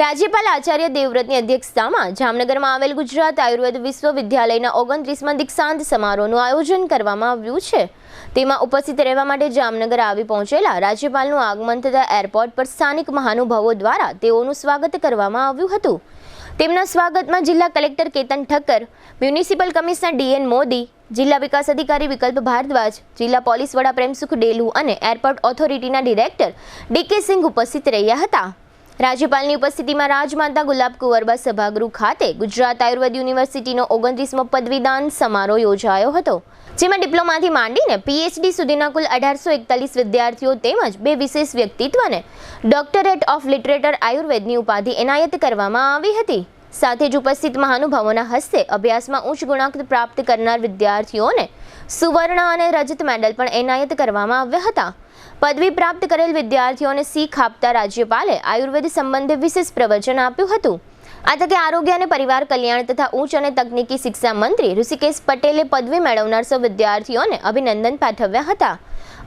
રાજ્યપાલ આચાર્ય દેવવ્રતની અધ્યક્ષતામાં જામનગરમાં આવેલ ગુજરાત આયુર્વેદ વિશ્વવિદ્યાલયના 29મા દીક્ષાંત સમારોહનું આયોજન કરવામાં આવ્યું છે। તેમાં ઉપસ્થિત રહેવા માટે જામનગર આવી પહોંચેલા રાજ્યપાલનું આગમન થતા એરપોર્ટ પર સ્થાનિક મહાનુભાવો દ્વારા તેઓનું સ્વાગત કરવામાં આવ્યું હતું। તેમના સ્વાગતમાં જિલ્લા collector Ketan Thakkar, municipal commissioner DN Modi, જિલ્લા વિકાસ અધિકારી વિકલ્પ ભારદ્વાજ, જિલ્લા પોલીસ વડા પ્રેમસુખ ડેલુ અને એરપોર્ટ ઓથોરિટીના ડિરેક્ટર ડીકે સિંઘ ઉપસ્થિત રહ્યા હતા। રાજ્યપાલની ઉપસ્થિતિમાં રાજમાતા ગુલાબ કુંવરબા સભાગૃહ ખાતે ગુજરાત આયુર્વેદ યુનિવર્સિટીનો 29મો પદવીદાન સમારોહ યોજાયો હતો, જેમાં ડિપ્લોમાથી માંડીને પીએચડી સુધીના કુલ 1841 વિદ્યાર્થીઓ તેમજ 2 વિશેષ વ્યક્તિત્વને ડોક્ટરેટ ઓફ લિટરેચર આયુર્વેદની ઉપાધિ એનાયત કરવામાં આવી હતી। સાથે જ ઉપસ્થિત મહાનુભાવોના હસ્તે અભ્યાસમાં ઉચ્ચ ગુણાંક પ્રાપ્ત કરનાર વિદ્યાર્થીઓને સુવર્ણ અને રજત મેડલ પણ એનાયત કરવામાં આવ્યા હતા। પદવી પ્રાપ્ત કરેલ વિદ્યાર્થીઓને શીખ આપતા રાજ્યપાલે આયુર્વેદ સંબંધે વિશેષ પ્રવચન આપ્યું હતું। આ તકે આરોગ્ય અને પરિવાર કલ્યાણ તથા ઉચ્ચ અને તકનીકી શિક્ષા મંત્રી ઋષિકેશ પટેલે પદવી મેળવનાર સૌ વિદ્યાર્થીઓને અભિનંદન પાઠવ્યા હતા।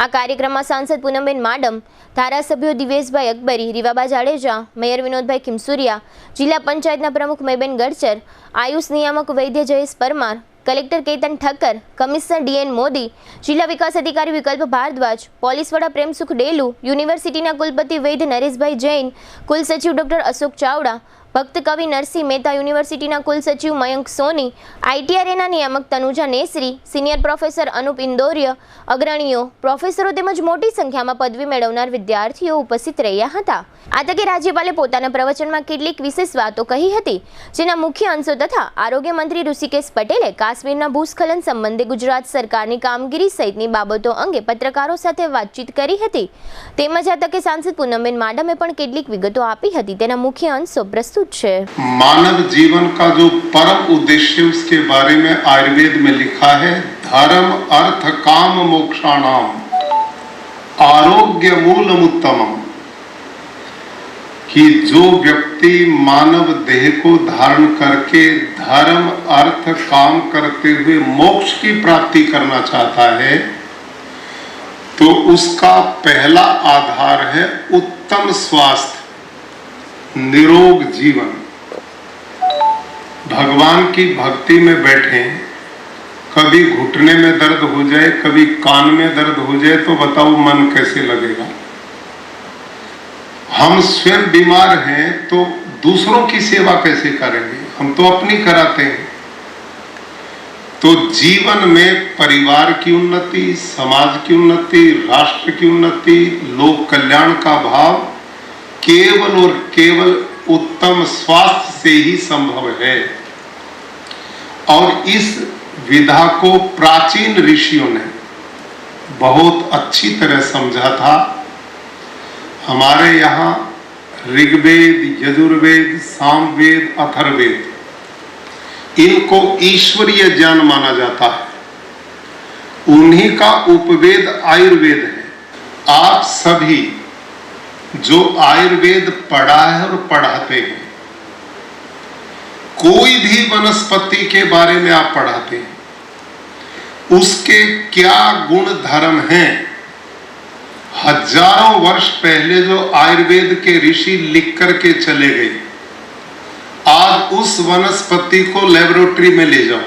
આ કાર્યક્રમમાં સાંસદ પૂનમબેન માડમ, ધારાસભ્યો દિવેશભાઈ અકબરી, રીવાબા જાડેજા, મેયર વિનોદભાઈ ખીમસુરિયા, જિલ્લા પંચાયતના પ્રમુખ મેબેન ગડચર, આયુષ નિયામક Vaidya Jayesh Parmar, collector Ketan Thakkar, commissioner DN Modi, જિલ્લા વિકાસ અધિકારી વિકલ્પ ભારદ્વાજ, પોલીસ વડા પ્રેમસુખ ડેલુ, યુનિવર્સિટીના કુલપતિ વૈદ્ય નરેશભાઈ જૈન, કુલસચિવ ડોક્ટર અશોક ચાવડા, ભક્ત કવિ નરસિંહ મહેતા, યુનિવર્સિટીના કુલસચિવ મયંક સોની, આઈટીઆરએના નિયામક તનુજા નેસરી, સિનિયર પ્રોફેસર અનુપ ઇન્દોરિયા, અગ્રણીઓ, પ્રોફેસરો તેમજ મોટી સંખ્યામાં પદવી મેળવનાર વિદ્યાર્થીઓ ઉપસ્થિત રહ્યા હતા। આ તકે રાજ્યપાલે પોતાના પ્રવચનમાં કેટલીક વિશેષ વાતો કહી હતી, જેના મુખ્ય અંશો તથા આરોગ્ય મંત્રી ઋષિકેશ પટેલે કાશ્મીરના ભૂસ્ખલન સંબંધે ગુજરાત સરકારની કામગીરી સહિતની બાબતો અંગે પત્રકારો સાથે વાતચીત કરી હતી। તેમજ આ તકે સાંસદ પૂનમબેન માડમે પણ કેટલીક વિગતો આપી હતી। તેના મુખ્ય અંશો પ્રસ્તુત છે। मानव जीवन का जो परम उद्देश्य उसके बारे में आयुर्वेद में लिखा है, धर्म अर्थ काम मोक्षाणाम आरोग्य मूलम उत्तमम, कि जो व्यक्ति मानव देह को धारण करके धर्म अर्थ काम करते हुए मोक्ष की प्राप्ति करना चाहता है तो उसका पहला आधार है उत्तम स्वास्थ्य, निरोग जीवन। भगवान की भक्ति में बैठे, कभी घुटने में दर्द हो जाए, कभी कान में दर्द हो जाए तो बताओ मन कैसे लगेगा। हम स्वयं बीमार हैं तो दूसरों की सेवा कैसे करेंगे? हम तो अपनी कराते हैं। तो जीवन में परिवार की उन्नति, समाज की उन्नति, राष्ट्र की उन्नति, लोक कल्याण का भाव केवल और केवल उत्तम स्वास्थ्य से ही संभव है। और इस विधा को प्राचीन ऋषियों ने बहुत अच्छी तरह समझा था। हमारे यहाँ ऋग्वेद, यजुर्वेद, सामवेद, अथर्ववेद, इनको ईश्वरीय ज्ञान माना जाता है। उन्हीं का उपवेद आयुर्वेद है। आप सभी जो आयुर्वेद पढ़ा है और पढ़ाते हैं, कोई भी वनस्पति के बारे में आप पढ़ाते हैं, उसके क्या गुण धर्म हैं, हजारों वर्ष पहले जो आयुर्वेद के ऋषि लिख करके चले गए, आज उस वनस्पति को लेबोरेटरी में ले जाओ,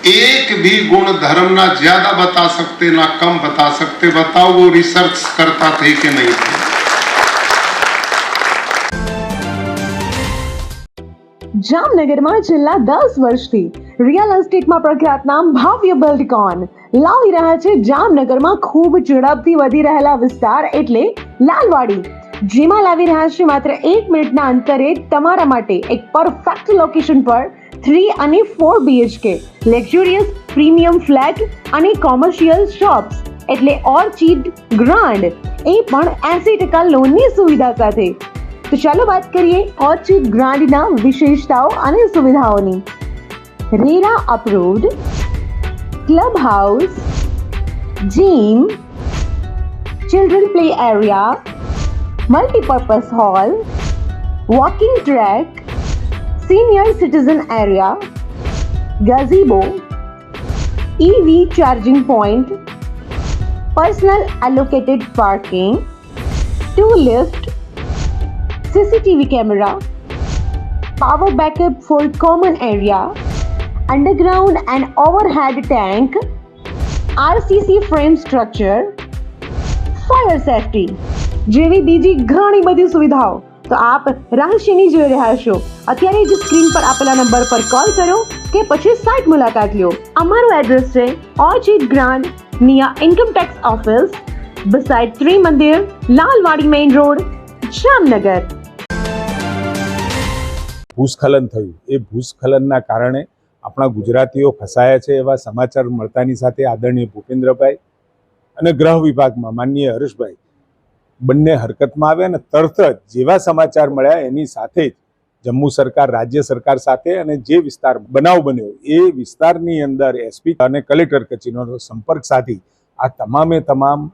एक भी गुण धर्म ना ज्यादा बता सकते ना कम बता सकते। बताओ वो रिसर्च करता थे कि नहीं थे? જામનગરમાં છેલ્લા 10 વર્ષથી રિયલ એસ્ટેટમાં પ્રખ્યાત નામ ભાવ્ય બિલ્ડકોન લાવી રહ્યા છે જામનગરમાં ખૂબ ઝડપથી વધી રહેલા વિસ્તાર એટલે લાલવાડી, જેમાં લાવી રહ્યા છે માત્ર 1 મિનિટના અંતરે તમારા માટે એક પરફેક્ટ લોકેશન પર 3 અને 4 BHK લક્ઝુરિયસ પ્રીમિયમ ફ્લેટ અને કોમર્શિયલ શોપ્સ એટલે ઓર્ચિડ ગ્રાન્ડ, એ પણ 80% લોનની સુવિધા સાથે। तो चलो बात करिए ऑर्चिड ग्रांड विशेषताओं और सुविधाओं। RERA approved, club house, gym, children play area, multipurpose hall, walking track, senior citizen area, gazebo, EV charging point, personal allocated parking, 2 lift, CCTV camera, power backup for common area, underground and overhead tank, RCC frame structure, fire safety જેવી બીજી ઘણી બધી સુવિધાઓ તો આપ રહસ્યની જોઈ રહ્યા છો. અત્યારે જ સ્ક્રીન પર આપેલા નંબર પર કોલ કરો કે પછી સાઇટ મુલાકાત લો. અમારું એડ્રેસ છે orchid grand near income tax office beside ત્રી મંદિર, લાલવાડી મેઇન રોડ, જામનગર. ભૂસ્ખલન થયું, એ ભૂસ્ખલનના કારણે આપણા ગુજરાતીઓ ફસાયા છે એવા સમાચાર મળતાની સાથે આદરણીય ભૂપેન્દ્રભાઈ અને ગૃહ વિભાગમાં માનનીય હર્ષભાઈ બંને હરકતમાં આવ્યા અને તરત જ જેવા સમાચાર મળ્યા એની સાથે જ જમ્મુ સરકાર, રાજ્ય સરકાર સાથે અને જે વિસ્તાર બનાવ બન્યો એ વિસ્તારની અંદર એસપી અને કલેક્ટર કચેરીનો સંપર્ક સાધી આ તમામે તમામ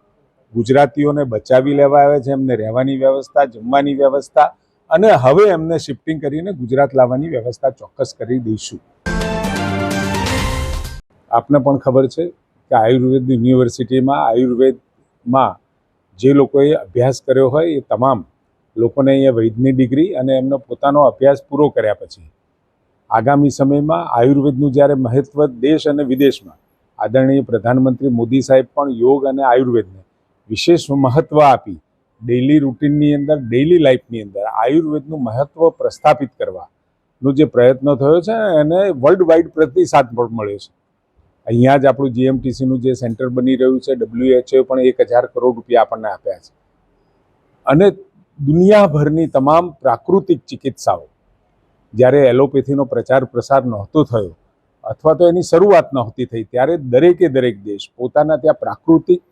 ગુજરાતીઓને બચાવી લેવા આવ્યા છે. એમને રહેવાની વ્યવસ્થા, જમવાની વ્યવસ્થા અને હવે એમને શિફ્ટિંગ કરીને ગુજરાત લાવવાની વ્યવસ્થા ચોક્કસ કરી દઈશું. આપને પણ ખબર છે કે આયુર્વેદ યુનિવર્સિટીમાં આયુર્વેદમાં જે લોકોએ અભ્યાસ કર્યો હોય એ તમામ લોકોને અહીંયા વૈદ્યની ડિગ્રી અને એમનો પોતાનો અભ્યાસ પૂરો કર્યા પછી આગામી સમયમાં આયુર્વેદનું જ્યારે મહત્વ દેશ અને વિદેશમાં આદરણીય પ્રધાનમંત્રી મોદી સાહેબ પણ યોગ અને આયુર્વેદને વિશેષ મહત્વ આપી ડેઇલી રૂટીનની અંદર, ડેઇલી લાઈફની અંદર આયુર્વેદનું મહત્વ પ્રસ્થાપિત કરવાનો જે પ્રયત્ન થયો છે એને વર્લ્ડ વાઇડ પ્રતિસાદ પણ મળ્યો છે. અહીંયા જ આપણું GMTCનું જે સેન્ટર બની રહ્યું છે, WHO પણ 1000 કરોડ રૂપિયા આપણને આપ્યા છે અને દુનિયાભરની તમામ પ્રાકૃતિક ચિકિત્સાઓ જ્યારે એલોપેથીનો પ્રચાર પ્રસાર નહોતો થયો અથવા તો એની શરૂઆત નહોતી થઈ ત્યારે દરેક દેશ પોતાના ત્યાં પ્રાકૃતિક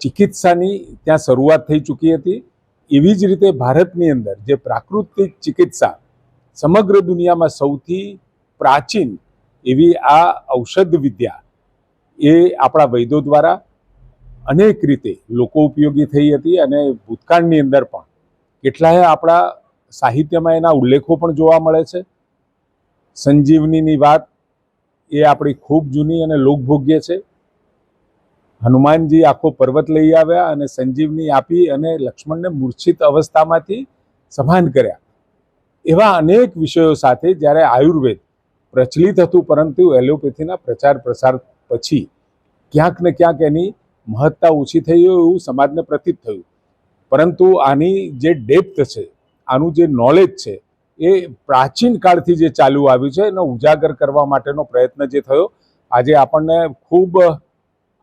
ચિકિત્સાની ત્યાં શરૂઆત થઈ ચૂકી હતી. એવી જ રીતે ભારતની અંદર જે પ્રાકૃતિક ચિકિત્સા સમગ્ર દુનિયામાં સૌથી પ્રાચીન એવી આ ઔષધ વિદ્યા એ આપણા વૈદ્યો દ્વારા અનેક રીતે લોકો ઉપયોગી થઈ હતી અને ભૂતકાળની અંદર પણ કેટલાય આપણા સાહિત્યમાં એના ઉલ્લેખો પણ જોવા મળે છે. સંજીવનીની વાત એ આપણી ખૂબ જૂની અને લોકભોગ્ય છે. હનુમાનજી આખો પર્વત લઈ આવ્યા અને સંજીવની આપી અને લક્ષ્મણને મૂર્છિત અવસ્થામાંથી સભાન કર્યા. એવા અનેક વિષયો સાથે જ્યારે આયુર્વેદ પ્રચલિત હતું પરંતુ એલોપેથીના પ્રચાર પ્રસાર પછી ક્યાંક ને ક્યાંક એની મહત્તા ઓછી થઈ એવું સમાજને પ્રતીત થયું. પરંતુ આની જે ડેપ્થ છે, આનું જે નોલેજ છે એ પ્રાચીન કાળથી જે ચાલુ આવ્યું છે એનો ઉજાગર કરવા માટેનો પ્રયત્ન જે થયો આજે આપણને ખૂબ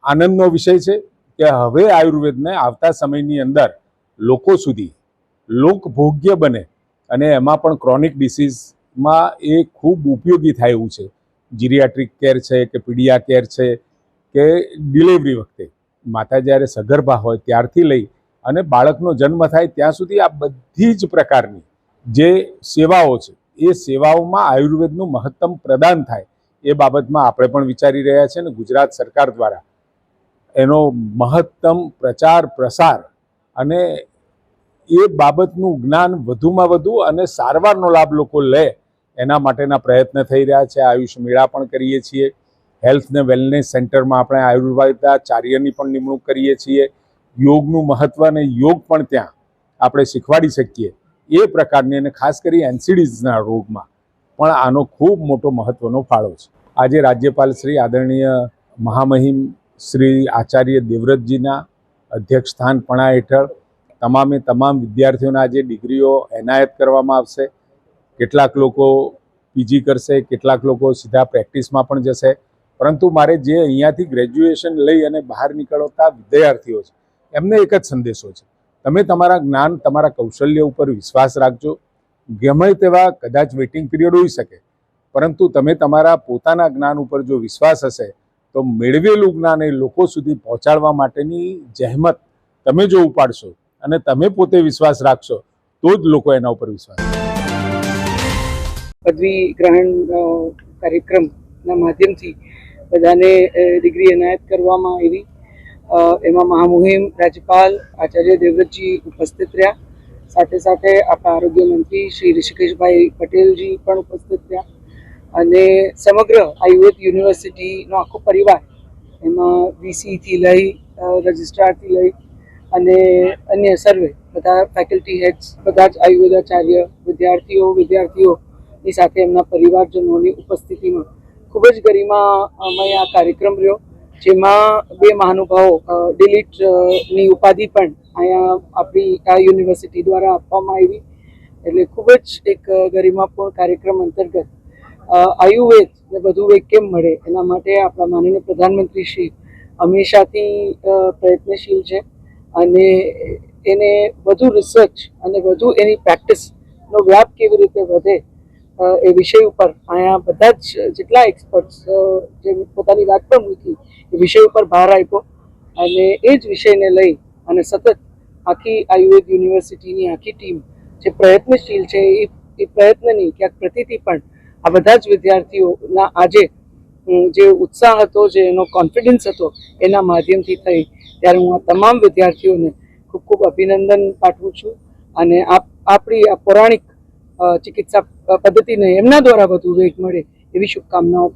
આનંદનો વિષય છે કે હવે આયુર્વેદને આવતા સમયની અંદર લોકો સુધી લોકભોગ્ય બને અને એમાં પણ ક્રોનિક ડિસીઝમાં એ ખૂબ ઉપયોગી થાય એવું છે. જીરિયાટ્રિક કેર છે કે પીડિયા કેર છે કે ડિલિવરી વખતે માતા જ્યારે સગર્ભા હોય ત્યારથી લઈ અને બાળકનો જન્મ થાય ત્યાં સુધી આ બધી જ પ્રકારની જે સેવાઓ છે એ સેવાઓમાં આયુર્વેદનું મહત્તમ પ્રદાન થાય એ બાબતમાં આપણે પણ વિચારી રહ્યા છીએ અને ગુજરાત સરકાર દ્વારા એનો મહત્તમ પ્રચાર પ્રસાર અને એ બાબતનું જ્ઞાન વધુમાં વધુ અને સારવારનો લાભ લોકો લે એના માટેના પ્રયત્ન થઈ રહ્યા છે. આયુષ મેળા પણ કરીએ છીએ. હેલ્થ ને વેલનેસ સેન્ટરમાં આપણે આયુર્વેદાચાર્યની પણ નિમણૂક કરીએ છીએ. યોગનું મહત્વ અને યોગ પણ ત્યાં આપણે શીખવાડી શકીએ એ પ્રકારની અને ખાસ કરી NCDના રોગમાં પણ આનો ખૂબ મોટો મહત્વનો ફાળો છે. આજે રાજ્યપાલ શ્રી આદરણીય મહામહિમ શ્રી આચાર્ય દેવવ્રતજીના અધ્યક્ષસ્થાનપણા હેઠળ તમામે તમામ વિદ્યાર્થીઓના આજે ડિગ્રીઓ એનાયત કરવામાં આવશે. કેટલાક લોકો PG કરશે, કેટલાક લોકો સીધા પ્રેક્ટિસમાં પણ જશે. પરંતુ મારે જે અહીંયાથી ગ્રેજ્યુએશન લઈ અને બહાર નીકળતા વિદ્યાર્થીઓ છે એમને એક જ સંદેશો છે, તમે તમારા જ્ઞાન, તમારા કૌશલ્ય ઉપર વિશ્વાસ રાખજો. ગમે તેવા કદાચ વેઇટિંગ પીરિયડ હોઈ શકે પરંતુ તમે તમારા પોતાના જ્ઞાન ઉપર જો વિશ્વાસ હશે તો મેળવેલું જ્ઞાન એ લોકો સુધી પહોંચાડવા માટેની જહેમત તમે જો ઉપાડશો અને તમે પોતે વિશ્વાસ રાખશો તો જ લોકો એના ઉપર વિશ્વાસ. પદવી ગ્રહણ કાર્યક્રમના માધ્યમથી બધાને ડિગ્રી એનાયત કરવામાં આવી. એમાં મહામહિમ રાજ્યપાલ આચાર્ય દેવવ્રતજી ઉપસ્થિત રહ્યા. સાથે સાથે આપણા આરોગ્ય મંત્રી શ્રી ઋષિકેશભાઈ પટેલજી પણ ઉપસ્થિત રહ્યા અને સમગ્ર આયુર્વેદ યુનિવર્સિટીનો આખો પરિવાર એમાં VC થી લઈ રજિસ્ટ્રારથી લઈ અને અન્ય સર્વે બધા ફેકલ્ટી હેડ્સ, બધા જ આયુર્વેદાચાર્ય, વિદ્યાર્થીઓની સાથે એમના પરિવારજનોની ઉપસ્થિતિમાં ખૂબ જ ગરિમામય આ કાર્યક્રમ રહ્યો, જેમાં 2 મહાનુભાવો ડિલીટની ઉપાધિ પણ અહીંયા આપણી આ યુનિવર્સિટી દ્વારા આપવામાં આવી. એટલે ખૂબ જ એક ગરિમાપૂર્ણ કાર્યક્રમ અંતર્ગત આયુર્વેદ ને વધુ વેગ કેમ મળે એના માટે આપણા માનનીય પ્રધાનમંત્રી શ્રી હંમેશાથી પ્રયત્નશીલ છે અને એને વધુ રિસર્ચ અને વધુ એની પ્રેક્ટિસનો વ્યાપ કેવી રીતે વધે એ વિષય ઉપર અહીંયા બધા જ જેટલા એક્સપર્ટ્સ જે પોતાની વાત પણ મૂકી એ વિષય ઉપર ભાર આપ્યો અને એ જ વિષયને લઈ અને સતત આખી આયુર્વેદ યુનિવર્સિટીની આખી ટીમ જે પ્રયત્નશીલ છે એ પ્રયત્નની ક્યાંક પ્રતીતિ પણ આ બધા જ વિદ્યાર્થીઓના આજે જે ઉત્સાહ હતો, જે એનો કોન્ફિડન્સ હતો એના માધ્યમથી થઈ. ત્યારે હું આ તમામ વિદ્યાર્થીઓને ખૂબ ખૂબ અભિનંદન પાઠવું છું અને આપણી આ પૌરાણિક ચિકિત્સા પદ્ધતિને એમના દ્વારા વધુ વેગ મળે એવી શુભકામનાઓ